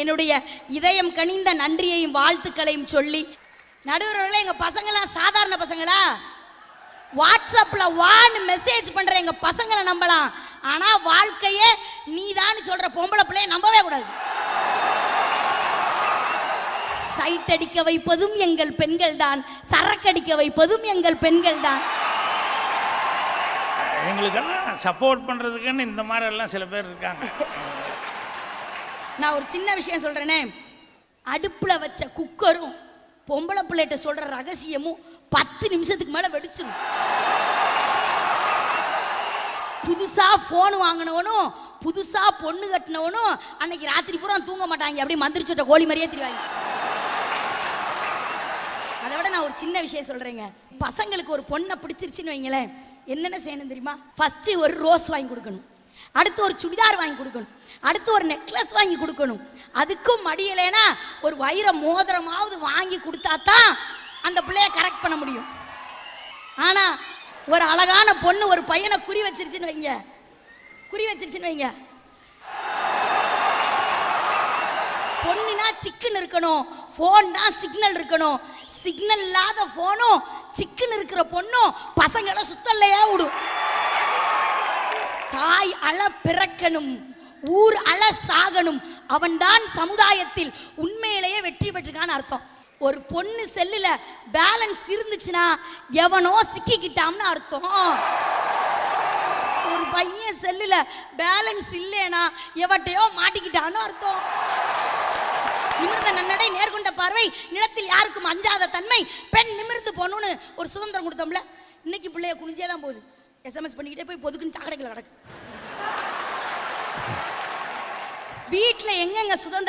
என்னுடைய இதயம் கனிந்த நன்றியையும் வாழ்த்துக்களையும் சொல்லி, நடுவர்களே எங்க பசங்களாம் சாதாரண பசங்களா? வாட்ஸ்அப்ல வான்னு மெசேஜ் பண்ற எங்க பசங்களை நம்பலாம், ஆனா வாழ்க்கையே நீதான் சொல்ற பொம்பளை பிள்ளைய நம்பவே கூடாது. சைட் அடிக்க வைப்பதும் எங்கள் பெண்கள் தான், சரக்கடிக்க வைப்பதும் எங்கள் பெண்கள் தான். எங்களுக்கெல்லாம் சப்போர்ட் பண்றதுக்குன்னு இந்த மாதிரி எல்லாம் சில பேர் இருக்காங்க. நான் ஒரு சின்ன விஷயம் சொல்றேனே, அடுப்புல வச்ச குக்கரும் பொம்பளை பிள்ளைகிட்ட சொல்ற ரகசியமும் 10 நிமிஷத்துக்கு மேல வெடிச்சிடும். புதுசா போன் வாங்கினவனும் புதுசா பொண்ணு கட்டினவனும் அன்னைக்கு ராத்திரி பூரா தூங்க மாட்டாங்க, அப்படியே மந்திரிச்சோட்ட கோழி மாதிரியே திரிவாங்க. அதை விட நான் ஒரு சின்ன விஷயம் சொல்றேங்க, பசங்களுக்கு ஒரு பொண்ணை பிடிச்சிருச்சுன்னு வைங்களேன், என்னென்ன செய்யணும் தெரியுமா? ஃபர்ஸ்ட் ஒரு ரோஸ் வாங்கி கொடுக்கணும், அடுத்து ஒரு சுடிதார் வாங்கி கொடுக்கணும், அடுத்து ஒரு நெக்லஸ் வாங்கி கொடுக்கணும், அதுக்கும் மடியலைன்னா ஒரு வைர மோதிரமாவது வாங்கி கொடுத்தா தான் அந்த பிள்ளைய கரெக்ட் பண்ண முடியும். ஆனா ஒரு அழகான பொண்ணு ஒரு பையனை குறி வச்சிருச்சுன்னு வைங்க, பொண்ணுனா சிக்கன் இருக்கணும், போன்னா சிக்னல் இருக்கணும், சிக்னல் இல்லாத போனும் சிக்கன் இருக்கிற பொண்ணும் பசங்களை சுத்தல்லையா விடும். தாய் அழ பிறக்கணும், ஊர் அழ சாகணும், அவன்தான் சமுதாயத்தில் உண்மையிலேயே வெற்றி பெற்றிருக்கான்னு அர்த்தம். ஒரு பொண்ணு செல்லுல பேலன்ஸ் இருந்துச்சுன்னா எவனோ சிக்கிக்கிட்டான்னு அர்த்தம். ஒரு பையன் செல்லுல பேலன்ஸ் இல்லைன்னா எவட்டையோ மாட்டிக்கிட்டான்னு அர்த்தம். நிமிர்ந்த நன்னடை, நேர்கொண்ட பார்வை, நிலத்தில் யாருக்கும் அஞ்சாத தன்மை, பெண் நிமிர்ந்து போகணும்னு ஒரு சுதந்திரம் கொடுத்தோம்ல, இன்னைக்கு பிள்ளைய குனிஞ்சே தான் போகுது, SMS பண்ணிக்கிட்டே போய் பொதுக்குன்னு சாக்கடைகள் கிடக்கு. வீட்டில் எங்கெங்க சுதந்திரம்